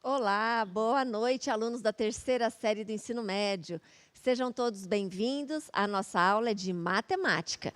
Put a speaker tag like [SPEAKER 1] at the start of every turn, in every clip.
[SPEAKER 1] Olá, boa noite, alunos da terceira série do ensino médio. Sejam todos bem-vindos à nossa aula de matemática.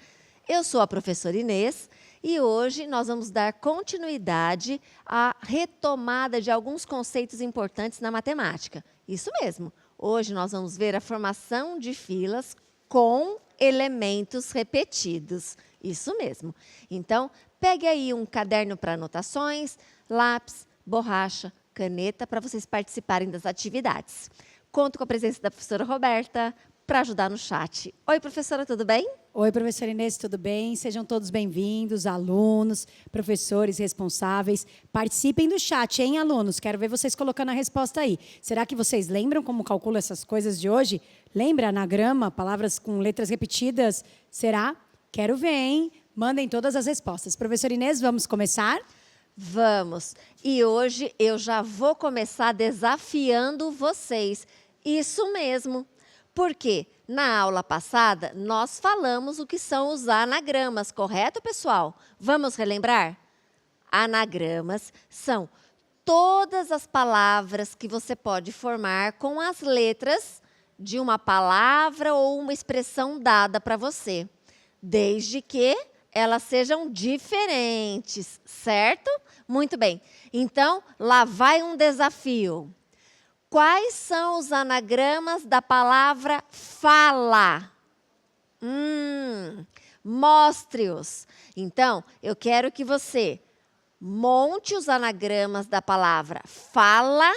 [SPEAKER 1] Eu sou a professora Inês e hoje nós vamos dar continuidade à retomada de alguns conceitos importantes na matemática. Isso mesmo, hoje nós vamos ver a formação de filas com elementos repetidos. Isso mesmo. Então, pegue aí um caderno para anotações, lápis, borracha, caneta para vocês participarem das atividades. Conto com a presença da professora Roberta para ajudar no chat. Oi, professora, tudo bem?
[SPEAKER 2] Oi, professora Inês, tudo bem? Sejam todos bem-vindos, alunos, professores responsáveis. Participem do chat, hein, alunos? Quero ver vocês colocando a resposta aí. Será que vocês lembram como calcula essas coisas de hoje? Lembra anagrama, palavras com letras repetidas? Será? Quero ver, hein? Mandem todas as respostas. Professora Inês, vamos começar?
[SPEAKER 1] Vamos! E hoje eu já vou começar desafiando vocês. Isso mesmo. Porque na aula passada nós falamos o que são os anagramas, correto, pessoal? Vamos relembrar? Anagramas são todas as palavras que você pode formar com as letras de uma palavra ou uma expressão dada para você, desde que elas sejam diferentes, certo? Muito bem. Então, lá vai um desafio. Quais são os anagramas da palavra fala? Mostre-os. Então, eu quero que você monte os anagramas da palavra fala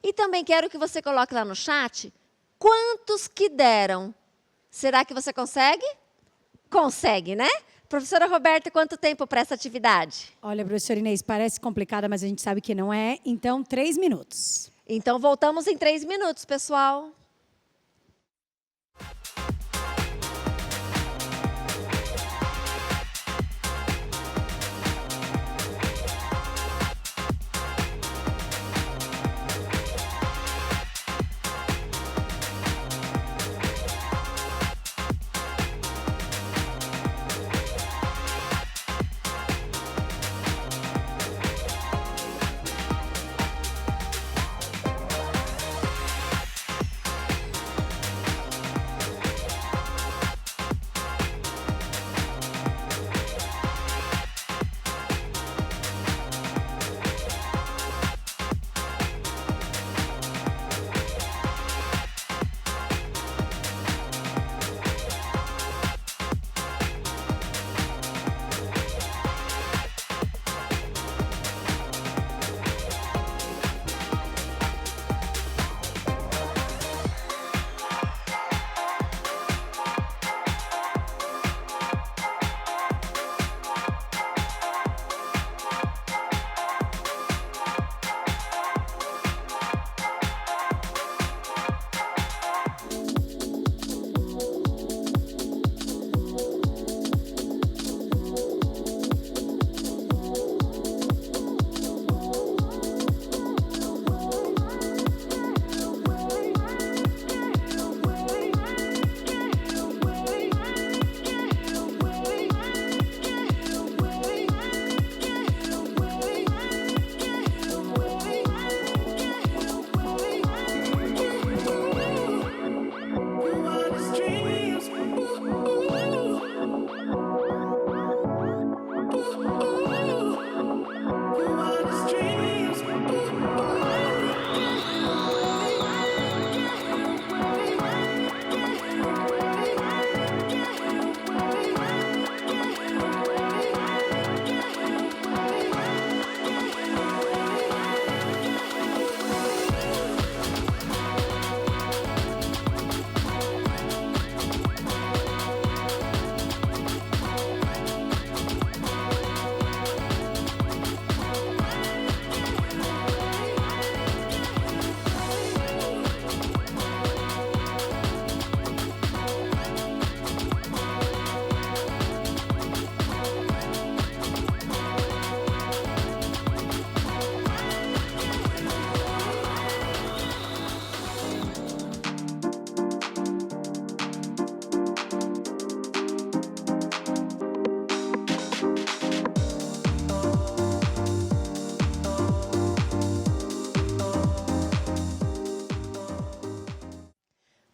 [SPEAKER 1] e também quero que você coloque lá no chat quantos que deram. Será que você consegue? Consegue, né? Professora Roberta, quanto tempo para essa atividade?
[SPEAKER 2] Olha, professora Inês, parece complicada, mas a gente sabe que não é. Então, 3 minutos.
[SPEAKER 1] Então, voltamos em 3 minutos, pessoal.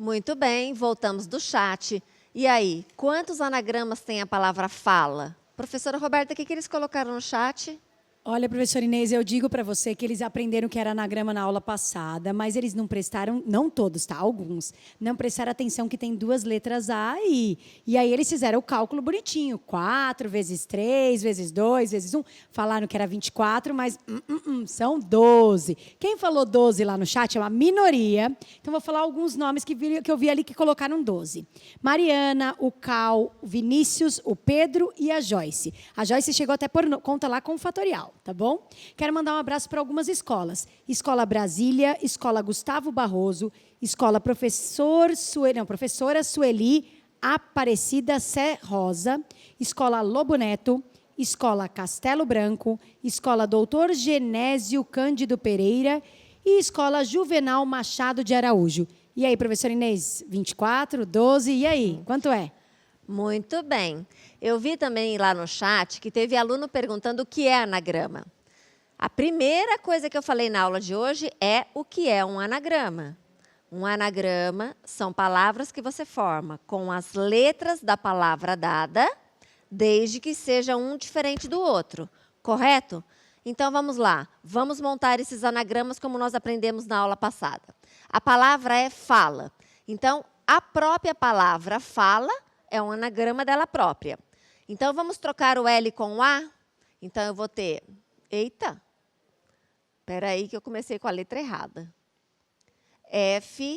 [SPEAKER 1] Muito bem, voltamos do chat. E aí, quantos anagramas tem a palavra fala? Professora Roberta, o que eles colocaram no chat?
[SPEAKER 2] Olha, professora Inês, eu digo para você que eles aprenderam que era anagrama na aula passada, mas eles não prestaram, não todos, tá? Alguns, não prestaram atenção que tem 2 letras A e aí eles fizeram o cálculo bonitinho, 4 vezes 3, vezes 2, vezes 1, falaram que era 24, mas são 12. Quem falou 12 lá no chat é uma minoria, então vou falar alguns nomes que eu vi ali que colocaram 12. Mariana, o Cal, o Vinícius, o Pedro e a Joyce. A Joyce chegou até por conta lá com o fatorial. Tá bom? Quero mandar um abraço para algumas escolas. Escola Brasília, Escola Gustavo Barroso, Escola Professora Sueli Aparecida Sé Rosa, Escola Lobo Neto, Escola Castelo Branco, Escola Doutor Genésio Cândido Pereira e Escola Juvenal Machado de Araújo. E aí, professora Inês, 24, 12, e aí, quanto é?
[SPEAKER 1] Muito bem. Eu vi também lá no chat que teve aluno perguntando o que é anagrama. A primeira coisa que eu falei na aula de hoje é o que é um anagrama. Um anagrama são palavras que você forma com as letras da palavra dada, desde que seja um diferente do outro, correto? Então, vamos lá. Vamos montar esses anagramas como nós aprendemos na aula passada. A palavra é fala. Então, a própria palavra fala é um anagrama dela própria. Então, vamos trocar o L com o A? Então, eu vou ter... Eita! Espera aí que eu comecei com a letra errada. F-A-A-L.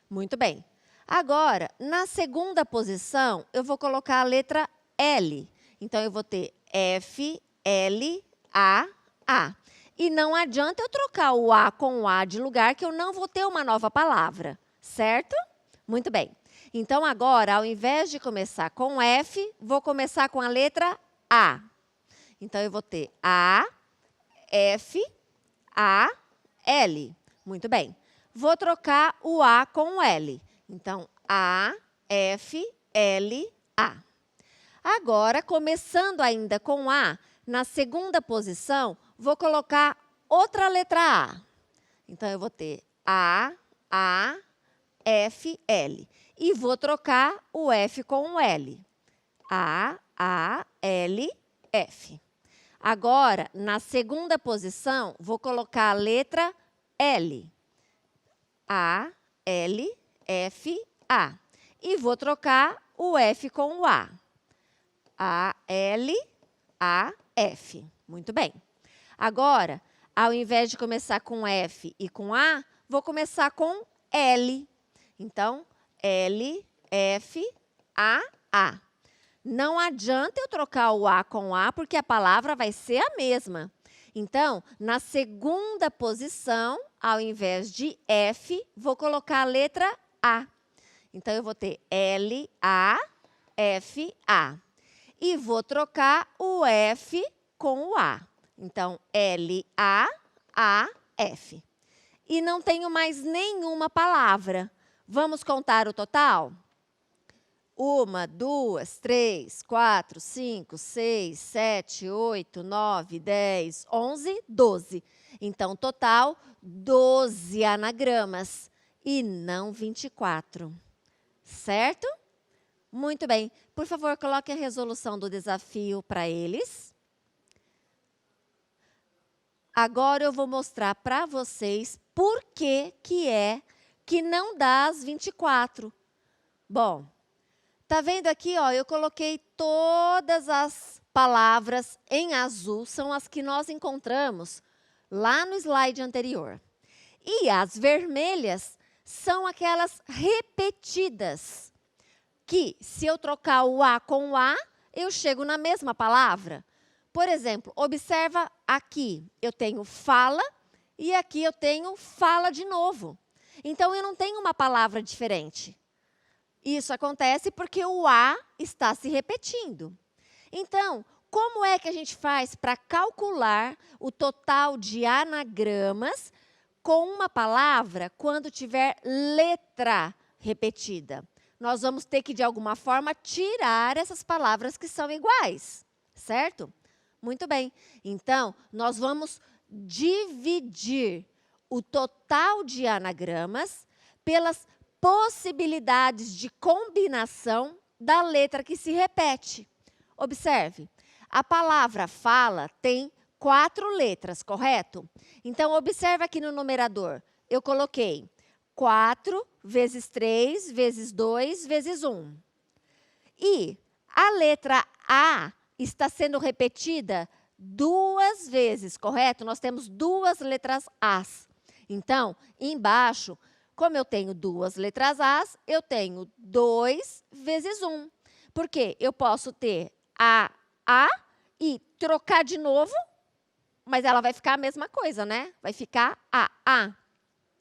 [SPEAKER 1] Muito bem. Agora, na segunda posição, eu vou colocar a letra L. Então, eu vou ter F-L-A-A. E não adianta eu trocar o A com o A de lugar, que eu não vou ter uma nova palavra. Certo? Muito bem. Então, agora, ao invés de começar com F, vou começar com a letra A. Então, eu vou ter A, F, A, L. Muito bem. Vou trocar o A com o L. Então, A, F, L, A. Agora, começando ainda com A, na segunda posição, vou colocar outra letra A. Então, eu vou ter A, F, L. E vou trocar o F com o L. A, L, F. Agora, na segunda posição, vou colocar a letra L. A, L, F, A. E vou trocar o F com o A. A, L, A, F. Muito bem. Agora, ao invés de começar com F e com A, vou começar com L. Então, L, F, A, A. Não adianta eu trocar o A com o A, porque a palavra vai ser a mesma. Então, na segunda posição, ao invés de F, vou colocar a letra A. Então, eu vou ter L, A, F, A. E vou trocar o F com o A. Então, L, A, F. E não tenho mais nenhuma palavra. Vamos contar o total? 1, 2, 3, 4, 5, 6, 7, 8, 9, 10, 11, 12. Então, total, 12 anagramas e não 24. Certo? Muito bem. Por favor, coloque a resolução do desafio para eles. Agora eu vou mostrar para vocês por que que não dá as 24. Bom, tá vendo aqui, ó, eu coloquei todas as palavras em azul, são as que nós encontramos lá no slide anterior. E as vermelhas são aquelas repetidas, que se eu trocar o A com o A, eu chego na mesma palavra. Por exemplo, observa aqui, eu tenho fala e aqui eu tenho fala de novo. Então, eu não tenho uma palavra diferente. Isso acontece porque o A está se repetindo. Então, como é que a gente faz para calcular o total de anagramas com uma palavra quando tiver letra repetida? Nós vamos ter que, de alguma forma, tirar essas palavras que são iguais, certo? Muito bem. Então, nós vamos dividir o total de anagramas pelas possibilidades de combinação da letra que se repete. Observe, a palavra fala tem 4 letras, correto? Então, observa aqui no numerador. Eu coloquei 4 vezes 3 vezes 2 vezes 1. E a letra A está sendo repetida 2 vezes, correto? Nós temos 2 letras As. Então, embaixo, como eu tenho 2 letras As, eu tenho 2 vezes 1. Porque eu posso ter A e trocar de novo, mas ela vai ficar a mesma coisa, né? Vai ficar A.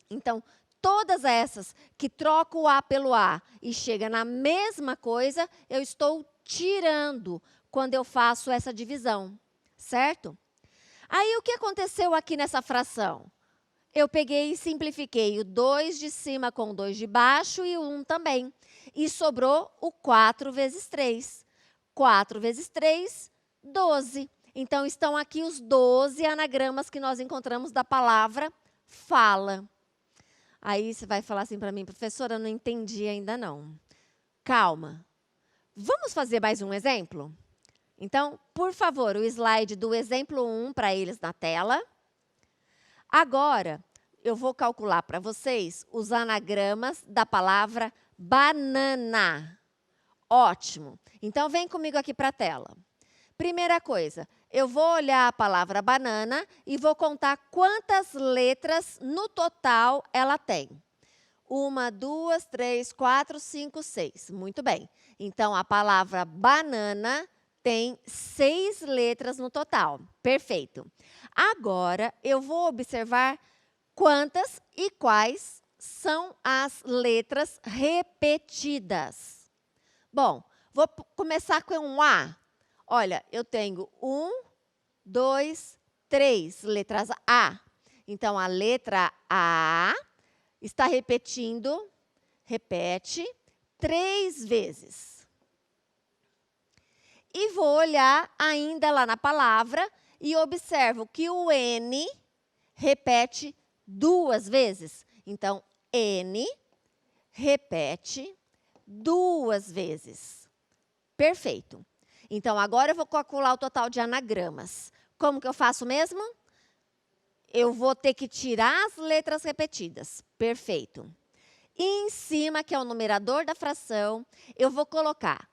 [SPEAKER 1] Então, todas essas que trocam o A pelo A e chega na mesma coisa, eu estou tirando quando eu faço essa divisão, certo? Aí, o que aconteceu aqui nessa fração? Eu peguei e simplifiquei o 2 de cima com o 2 de baixo e o 1 também. E sobrou o 4 vezes 3. 4 vezes 3, 12. Então, estão aqui os 12 anagramas que nós encontramos da palavra fala. Aí você vai falar assim para mim, professora, eu não entendi ainda não. Calma. Vamos fazer mais um exemplo? Então, por favor, o slide do exemplo 1 para eles na tela. Agora, eu vou calcular para vocês os anagramas da palavra banana. Ótimo. Então, vem comigo aqui para a tela. Primeira coisa, eu vou olhar a palavra banana e vou contar quantas letras no total ela tem. 1, 2, 3, 4, 5, 6. Muito bem. Então, a palavra banana tem 6 letras no total. Perfeito. Agora, eu vou observar quantas e quais são as letras repetidas. Bom, vou começar com um A. Olha, eu tenho 1, 2, 3 letras A. Então, a letra A está repetindo, repete 3 vezes. E vou olhar ainda lá na palavra e observo que o N repete 2 vezes. Então, N repete 2 vezes. Perfeito. Então, agora eu vou calcular o total de anagramas. Como que eu faço mesmo? Eu vou ter que tirar as letras repetidas. Perfeito. E em cima, que é o numerador da fração, eu vou colocar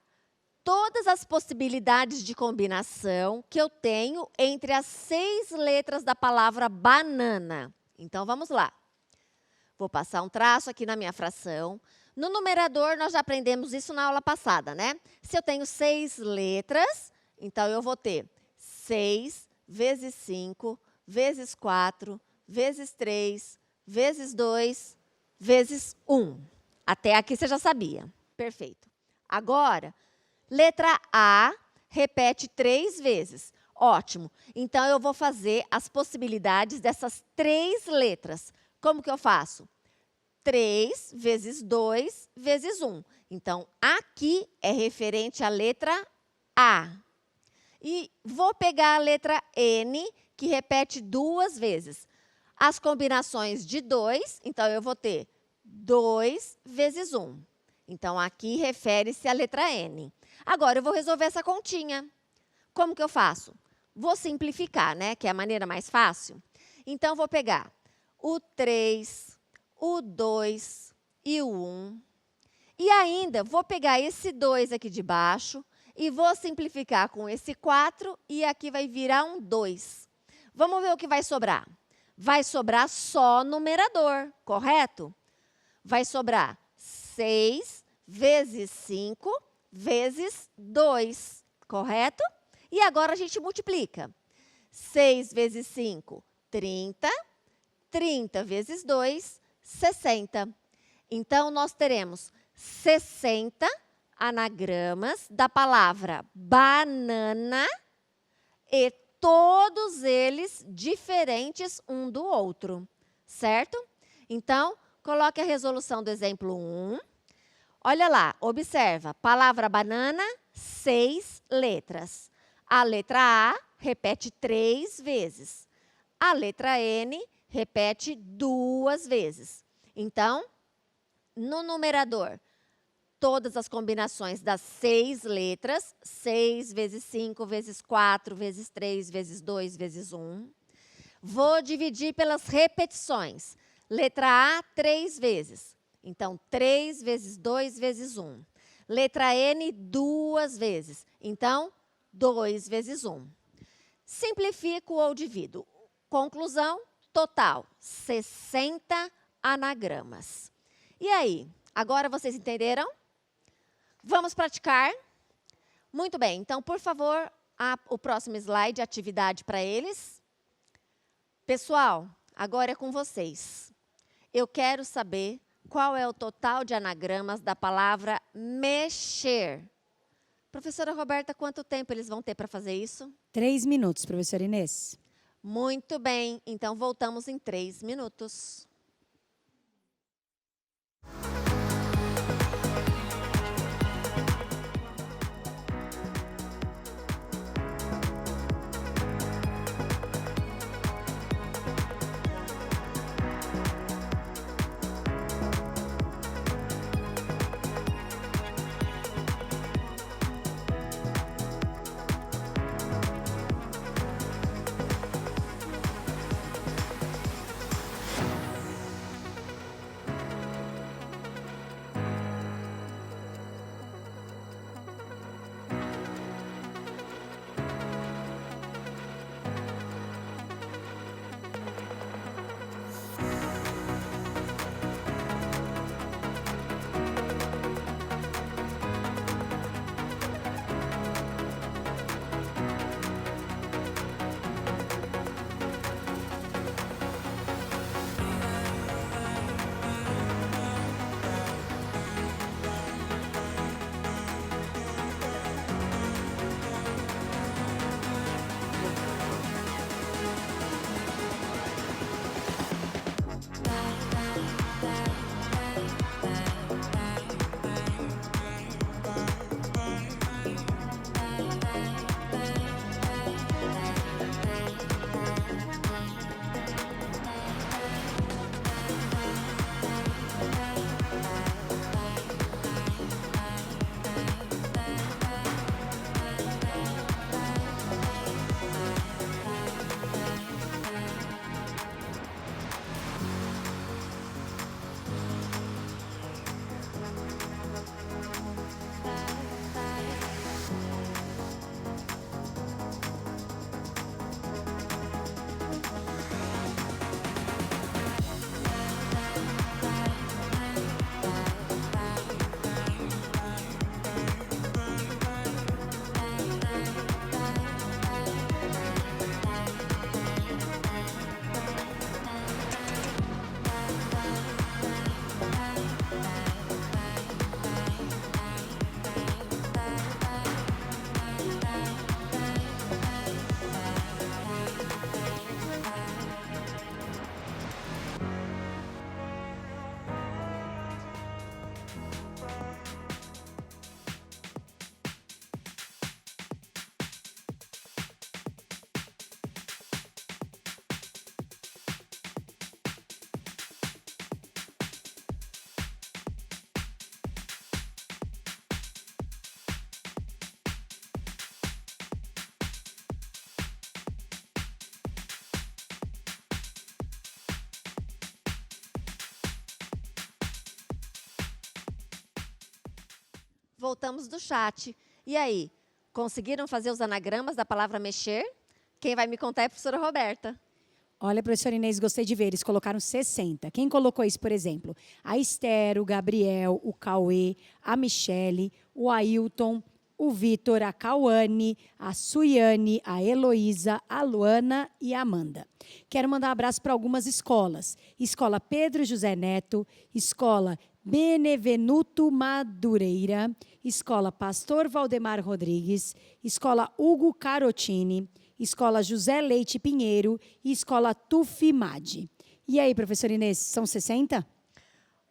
[SPEAKER 1] todas as possibilidades de combinação que eu tenho entre as 6 letras da palavra banana. Então, vamos lá. Vou passar um traço aqui na minha fração. No numerador, nós já aprendemos isso na aula passada, né? Se eu tenho 6 letras, então eu vou ter 6 vezes 5, vezes 4, vezes 3, vezes 2, vezes 1. Até aqui você já sabia. Perfeito. Agora, letra A repete 3 vezes. Ótimo. Então, eu vou fazer as possibilidades dessas 3 letras. Como que eu faço? 3 vezes 2 vezes 1. Então, aqui é referente à letra A. E vou pegar a letra N, que repete 2 vezes. As combinações de 2, então, eu vou ter 2 vezes 1. Então, aqui refere-se à letra N. Agora, eu vou resolver essa continha. Como que eu faço? Vou simplificar, né? Que é a maneira mais fácil. Então, vou pegar o 3, o 2 e o 1. E ainda vou pegar esse 2 aqui de baixo e vou simplificar com esse 4 e aqui vai virar um 2. Vamos ver o que vai sobrar. Vai sobrar só numerador, correto? Vai sobrar 6 vezes 5 vezes 2, correto? E agora a gente multiplica. 6 vezes 5, 30. 30 vezes 2, 60. Então, nós teremos 60 anagramas da palavra banana e todos eles diferentes um do outro, certo? Então, coloque a resolução do exemplo 1. Olha lá, observa, palavra banana, 6 letras. A letra A repete 3 vezes. A letra N repete 2 vezes. Então, no numerador, todas as combinações das 6 letras, 6 vezes 5 vezes 4 vezes 3 vezes 2 vezes 1. Vou dividir pelas repetições. Letra A, 3 vezes. Então, 3 vezes 2 vezes 1. Letra N, 2 vezes. Então, 2 vezes 1. Simplifico ou divido. Conclusão, total, 60 anagramas. E aí, agora vocês entenderam? Vamos praticar? Muito bem, então, por favor, o próximo slide, atividade para eles. Pessoal, agora é com vocês. Eu quero saber qual é o total de anagramas da palavra mexer. Professora Roberta, quanto tempo eles vão ter para fazer isso?
[SPEAKER 2] 3 minutos, professora Inês.
[SPEAKER 1] Muito bem, então voltamos em 3 minutos. Voltamos do chat. E aí, conseguiram fazer os anagramas da palavra mexer? Quem vai me contar é a professora Roberta.
[SPEAKER 2] Olha, professora Inês, gostei de ver, eles colocaram 60. Quem colocou isso, por exemplo? A Esther, o Gabriel, o Cauê, a Michele, o Ailton, o Vitor, a Cauane, a Suiane, a Heloísa, a Luana e a Amanda. Quero mandar um abraço para algumas escolas. Escola Pedro José Neto, Escola Benevenuto Madureira, Escola Pastor Valdemar Rodrigues, Escola Hugo Carotini, Escola José Leite Pinheiro e Escola Tufimade. E aí, professora Inês, são 60?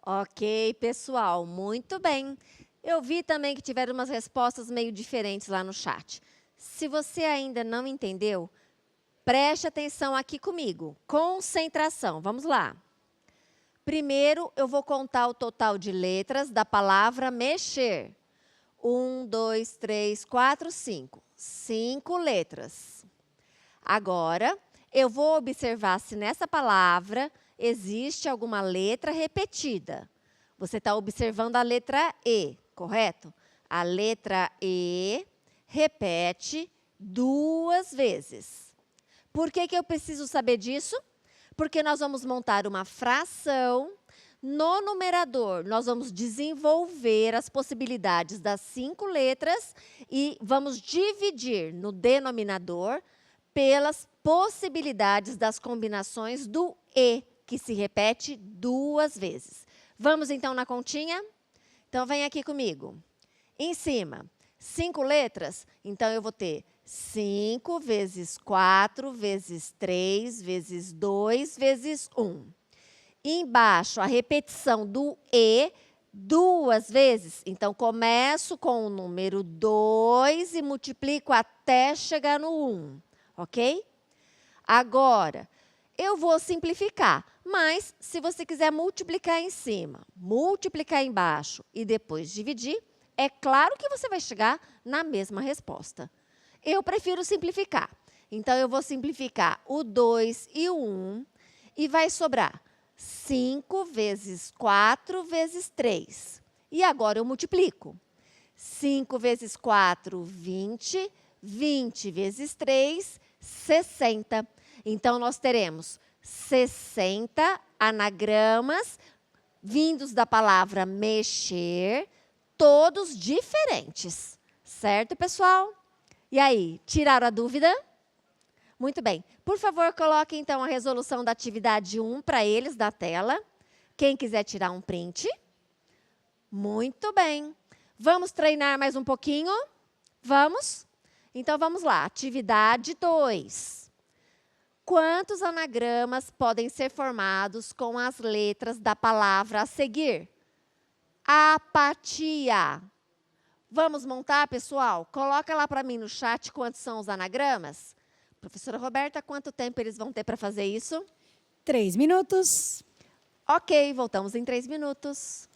[SPEAKER 1] Ok, pessoal, muito bem. Eu vi também que tiveram umas respostas meio diferentes lá no chat. Se você ainda não entendeu, Preste atenção aqui comigo. Concentração. Vamos lá. Primeiro, eu vou contar o total de letras da palavra mexer. 1, 2, 3, 4, 5. 5 letras. Agora, eu vou observar se nessa palavra existe alguma letra repetida. Você está observando a letra E, correto? A letra E repete 2 vezes. Por que eu preciso saber disso? Porque nós vamos montar uma fração. No numerador, nós vamos desenvolver as possibilidades das 5 letras e vamos dividir no denominador pelas possibilidades das combinações do E, que se repete 2 vezes. Vamos, então, na continha? Então, vem aqui comigo. Em cima, 5 letras, então eu vou ter 5 vezes 4 vezes 3 vezes 2 vezes 1. Embaixo, a repetição do E 2 vezes. Então, começo com o número 2 e multiplico até chegar no 1, ok? Agora, eu vou simplificar, mas se você quiser multiplicar em cima, multiplicar embaixo e depois dividir, é claro que você vai chegar na mesma resposta. Eu prefiro simplificar. Então, eu vou simplificar o 2 e o 1 e vai sobrar 5 vezes 4 vezes 3. E agora eu multiplico. 5 vezes 4, 20. 20 vezes 3, 60. Então, nós teremos 60 anagramas vindos da palavra mexer, todos diferentes. Certo, pessoal? E aí, tiraram a dúvida? Muito bem. Por favor, coloque, então, a resolução da atividade 1 para eles da tela. Quem quiser tirar um print. Muito bem. Vamos treinar mais um pouquinho? Vamos? Então, vamos lá. Atividade 2. Quantos anagramas podem ser formados com as letras da palavra a seguir? Apatia. Vamos montar, pessoal? Coloca lá para mim no chat quantos são os anagramas. Professora Roberta, quanto tempo eles vão ter para fazer isso?
[SPEAKER 2] 3 minutos.
[SPEAKER 1] Ok, voltamos em 3 minutos.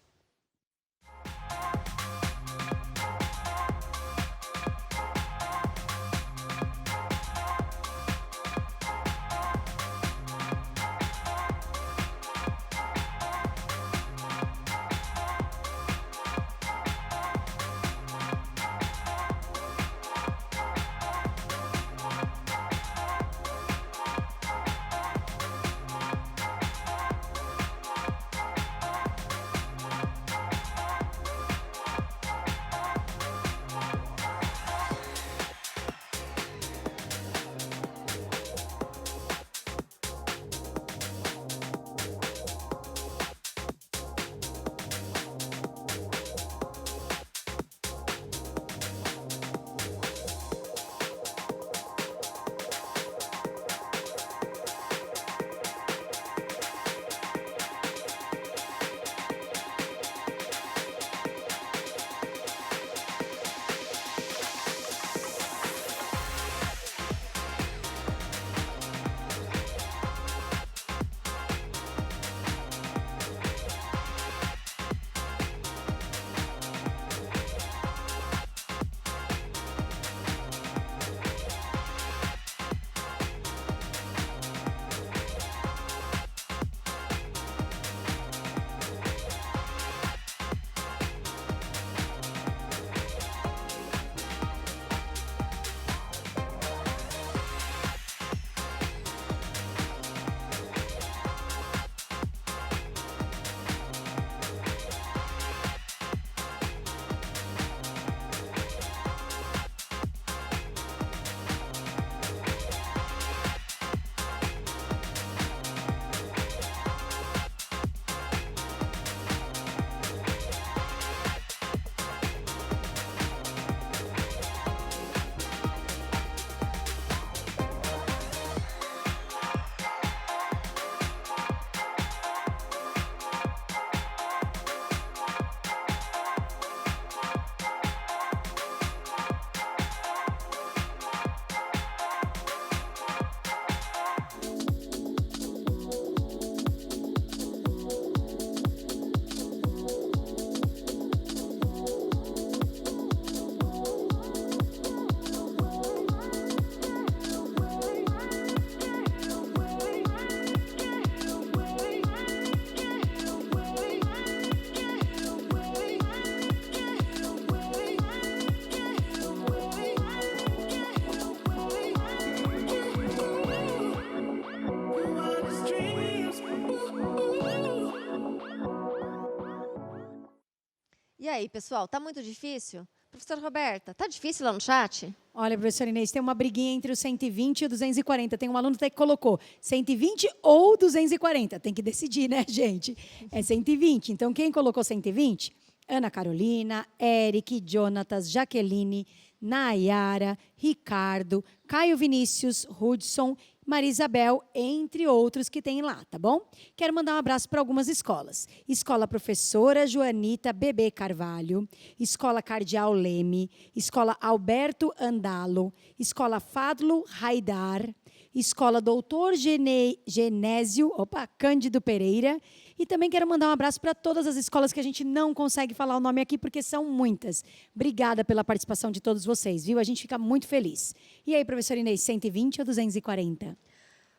[SPEAKER 1] aí, pessoal, tá muito difícil? Professora Roberta, tá difícil lá no chat?
[SPEAKER 2] Olha, professora Inês, tem uma briguinha entre o 120 e o 240. Tem um aluno até que colocou 120 ou 240. Tem que decidir, né, gente? É 120. Então, quem colocou 120? Ana Carolina, Eric, Jonatas, Jaqueline, Nayara, Ricardo, Caio Vinícius, Hudson, Maria Isabel, entre outros que tem lá, tá bom? Quero mandar um abraço para algumas escolas. Escola Professora Joanita Bebê Carvalho, Escola Cardeal Leme, Escola Alberto Andalo, Escola Fadlo Haidar, Escola Doutor Genésio, Cândido Pereira. E também quero mandar um abraço para todas as escolas que a gente não consegue falar o nome aqui, porque são muitas. Obrigada pela participação de todos vocês, viu? A gente fica muito feliz. E aí, professora Inês, 120 ou 240?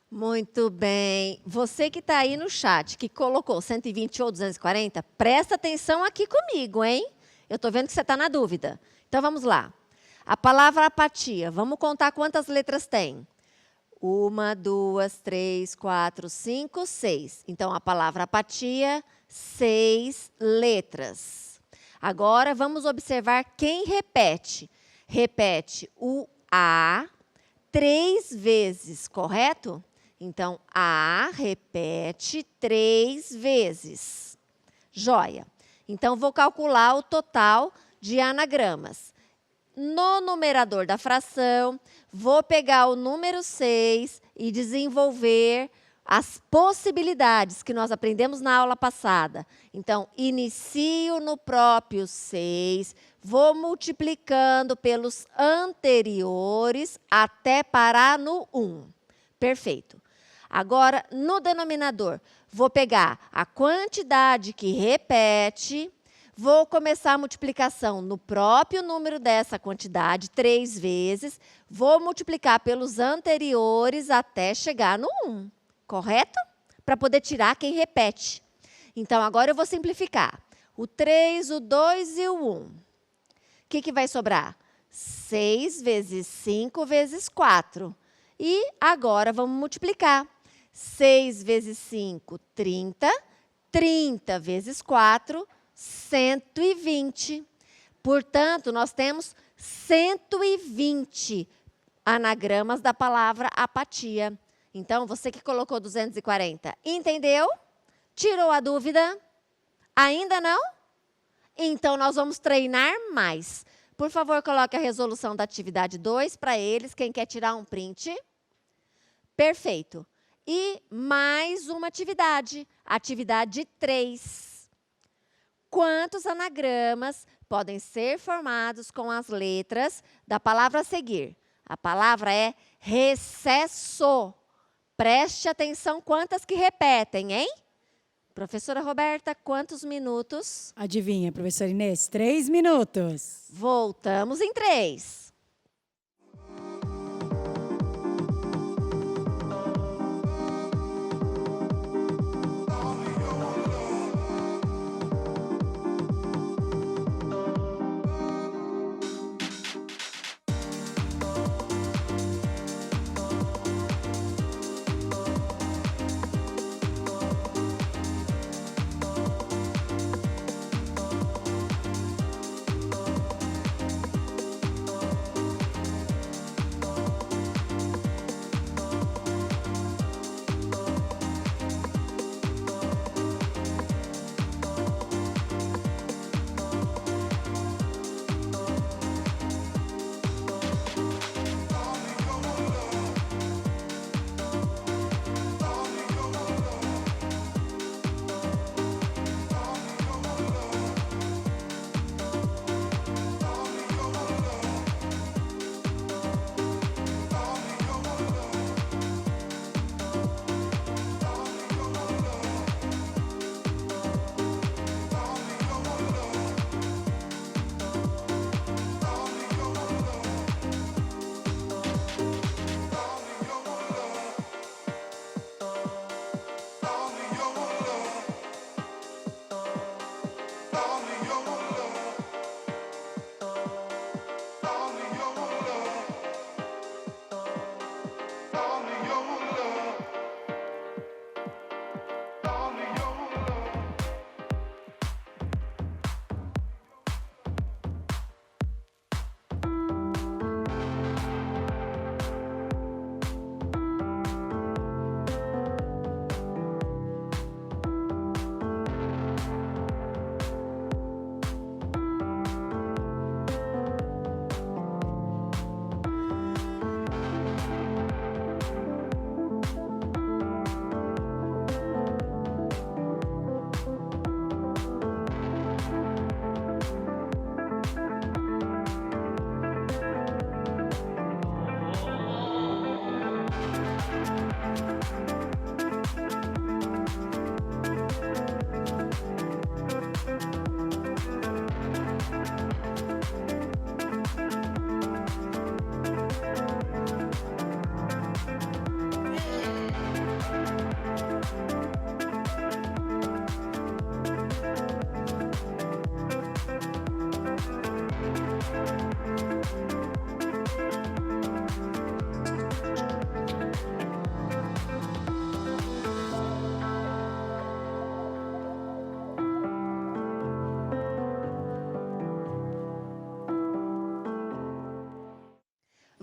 [SPEAKER 1] Muito bem. Você que está aí no chat, que colocou 120 ou 240, presta atenção aqui comigo, hein? Eu estou vendo que você está na dúvida. Então, vamos lá. A palavra apatia, vamos contar quantas letras tem? 1, 2, 3, 4, 5, 6. Então, a palavra apatia, 6 letras. Agora, vamos observar quem repete. Repete o A 3 vezes, correto? Então, A repete 3 vezes. Joia. Então, vou calcular o total de anagramas. No numerador da fração, vou pegar o número 6 e desenvolver as possibilidades que nós aprendemos na aula passada. Então, inicio no próprio 6, vou multiplicando pelos anteriores até parar no 1. Perfeito. Agora, no denominador, vou pegar a quantidade que repete. Vou começar a multiplicação no próprio número dessa quantidade, 3 vezes. Vou multiplicar pelos anteriores até chegar no 1, correto? Para poder tirar quem repete. Então, agora eu vou simplificar. O 3, o 2 e o 1. O que vai sobrar? 6 vezes 5 vezes 4. E agora vamos multiplicar. 6 vezes 5, 30. 30 vezes 4, 120. Portanto, nós temos 120 anagramas da palavra apatia. Então, você que colocou 240, entendeu? Tirou a dúvida? Ainda não? Então, nós vamos treinar mais. Por favor, coloque a resolução da atividade 2 para eles. Quem quer tirar um print? Perfeito. E mais uma atividade. Atividade 3. Quantos anagramas podem ser formados com as letras da palavra a seguir? A palavra é recesso. Preste atenção quantas que repetem, hein? Professora Roberta, quantos minutos?
[SPEAKER 2] Adivinha, professora Inês? 3 minutos.
[SPEAKER 1] Voltamos em 3.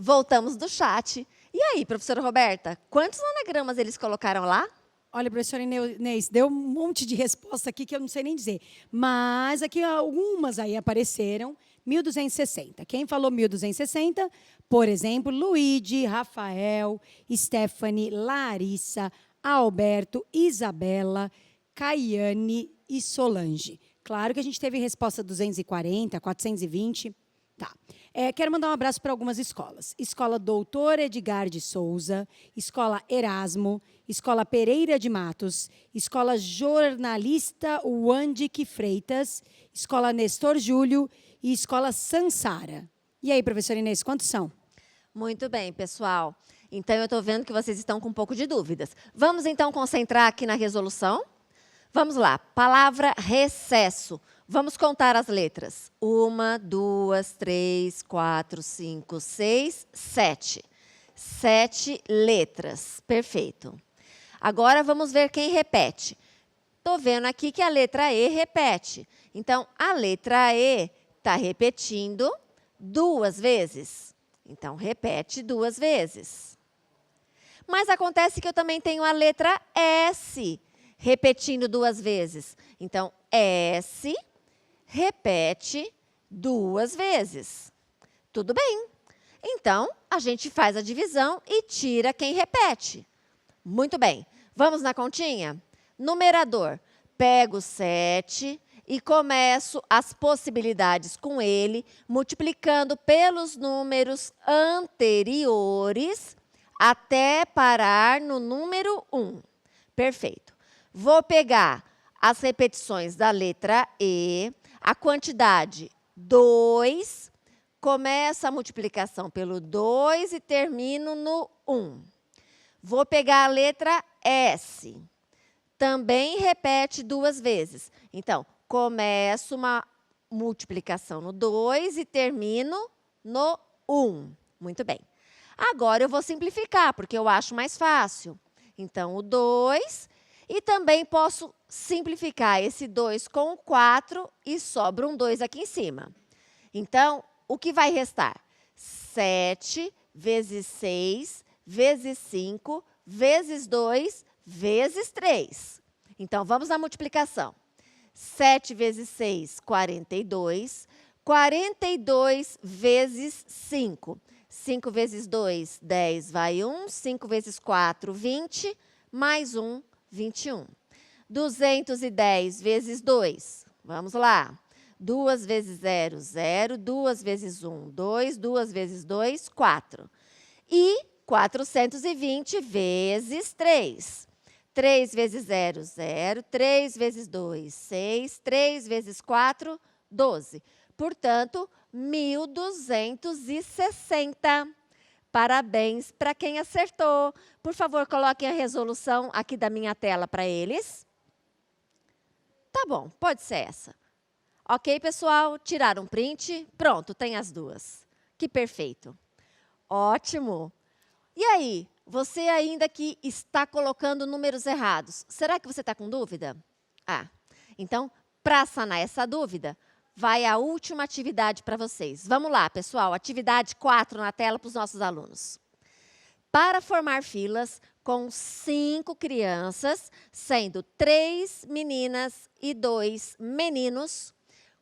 [SPEAKER 1] voltamos do chat. E aí, professora Roberta, quantos anagramas eles colocaram lá?
[SPEAKER 2] Olha, professora Inês, deu um monte de resposta aqui que eu não sei nem dizer. Mas aqui algumas aí apareceram. 1260. Quem falou 1260? Por exemplo, Luíde, Rafael, Stephanie, Larissa, Alberto, Isabela, Caiane e Solange. Claro que a gente teve resposta 240, 420. Tá. Quero mandar um abraço para algumas escolas. Escola Doutor Edgar de Souza, Escola Erasmo, Escola Pereira de Matos, Escola Jornalista Wandic Freitas, Escola Nestor Júlio e Escola Sansara. E aí, professora Inês, quantos são?
[SPEAKER 1] Muito bem, pessoal. Então, eu estou vendo que vocês estão com um pouco de dúvidas. Vamos, então, concentrar aqui na resolução? Vamos lá. Palavra recesso. Vamos contar as letras. 1, 2, 3, 4, 5, 6, 7. 7 letras. Perfeito. Agora, vamos ver quem repete. Estou vendo aqui que a letra E repete. Então, a letra E está repetindo 2 vezes. Então, repete 2 vezes. Mas acontece que eu também tenho a letra S repetindo 2 vezes. Então, S repete 2 vezes. Tudo bem. Então, a gente faz a divisão e tira quem repete. Muito bem. Vamos na continha? Numerador. Pego 7 e começo as possibilidades com ele, multiplicando pelos números anteriores até parar no número 1. Perfeito. Vou pegar as repetições da letra E, a quantidade 2, começo a multiplicação pelo 2 e termino no 1. Vou pegar a letra S. Também repete 2 vezes. Então, começo uma multiplicação no 2 e termino no 1. Muito bem. Agora, eu vou simplificar, porque eu acho mais fácil. Então, o 2, e também posso simplificar esse 2 com o 4 e sobra um 2 aqui em cima. Então, o que vai restar? 7 vezes 6, vezes 5, vezes 2, vezes 3. Então, vamos na multiplicação. 7 vezes 6, 42. 42 vezes 5. 5 vezes 2, 10, vai 1. 5 vezes 4, 20. Mais 1, 21. 210 vezes 2. Vamos lá. 2 vezes 0, 0. 2 vezes 1, 2. 2 vezes 2, 4. E 420 vezes 3. 3 vezes 0, 0. 3 vezes 2, 6. 3 vezes 4, 12. Portanto, 1.260. Parabéns para quem acertou. Por favor, coloquem a resolução aqui da minha tela para eles. Tá bom, pode ser essa. Ok, pessoal? Tiraram um print? Pronto, tem as duas. Que perfeito. Ótimo. E aí, você ainda que está colocando números errados, será que você está com dúvida? Então, para sanar essa dúvida, vai a última atividade para vocês. Vamos lá, pessoal. Atividade 4 na tela para os nossos alunos. Para formar filas com 5 crianças, sendo 3 meninas e 2 meninos,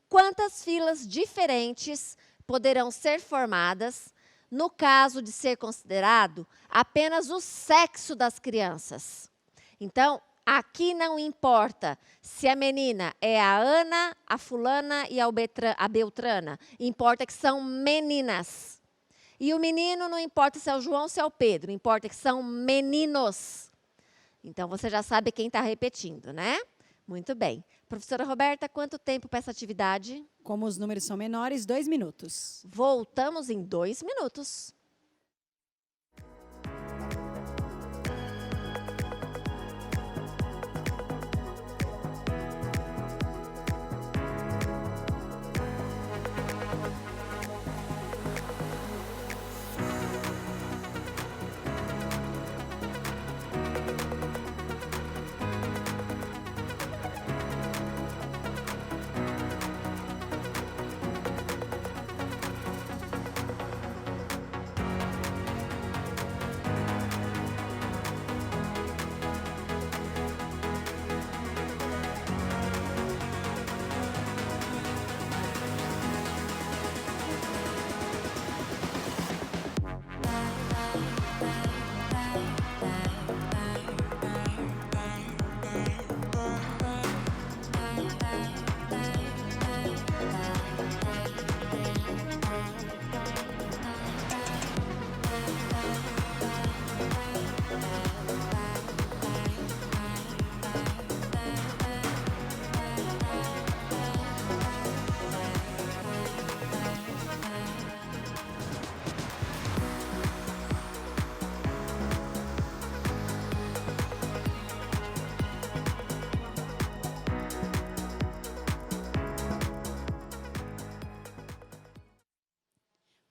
[SPEAKER 1] quantas filas diferentes poderão ser formadas no caso de ser considerado apenas o sexo das crianças? Então, aqui não importa se a menina é a Ana, a fulana e a Beltrana. Importa que são meninas. E o menino não importa se é o João ou se é o Pedro. Importa que são meninos. Então, você já sabe quem está repetindo, né? Muito bem. Professora Roberta, quanto tempo para essa atividade?
[SPEAKER 2] Como os números são menores, 2 minutos.
[SPEAKER 1] Voltamos em 2 minutos.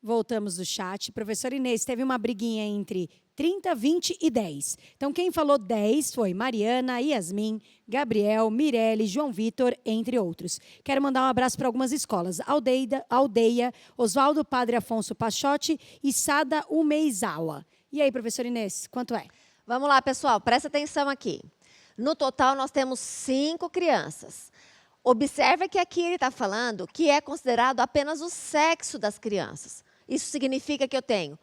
[SPEAKER 2] Voltamos do chat. Professora Inês, teve uma briguinha entre 30, 20 e 10. Então, quem falou 10 foi Mariana, Yasmin, Gabriel, Mirelle, João Vitor, entre outros. Quero mandar um abraço para algumas escolas. Aldeia, Oswaldo Padre Afonso Pachotti e Sada Umeizawa. E aí, professora Inês, quanto é?
[SPEAKER 1] Vamos lá, pessoal, presta atenção aqui. No total, nós temos 5 crianças. Observe que aqui ele está falando que é considerado apenas o sexo das crianças. Isso significa que eu tenho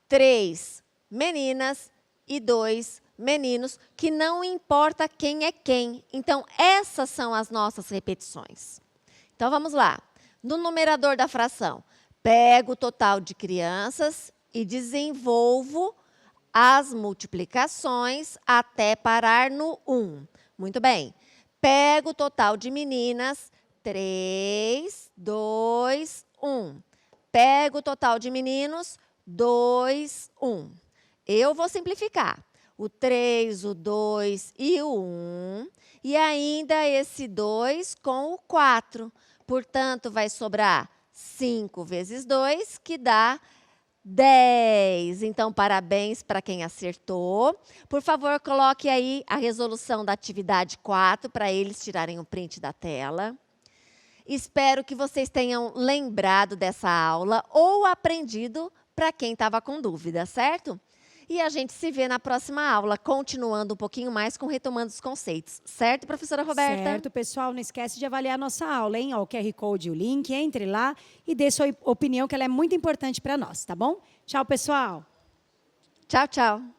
[SPEAKER 1] 3 meninas e 2 meninos, que não importa quem é quem. Então, essas são as nossas repetições. Então, vamos lá. No numerador da fração, pego o total de crianças e desenvolvo as multiplicações até parar no 1. Muito bem. Pego o total de meninas, 3, 2, 1. Pego o total de meninos, 2, 1. Eu vou simplificar. O 3, o 2 e o 1. E ainda esse 2 com o 4. Portanto, vai sobrar 5 vezes 2, que dá 10. Então, parabéns para quem acertou. Por favor, coloque aí a resolução da atividade 4 para eles tirarem um print da tela. Espero que vocês tenham lembrado dessa aula ou aprendido para quem estava com dúvida, certo? E a gente se vê na próxima aula, continuando um pouquinho mais com retomando os conceitos. Certo, professora Roberta?
[SPEAKER 2] Certo, pessoal. Não esquece de avaliar a nossa aula, hein? Ó, o QR Code e o link. Entre lá e dê sua opinião, que ela é muito importante para nós, tá bom? Tchau, pessoal.
[SPEAKER 1] Tchau, tchau.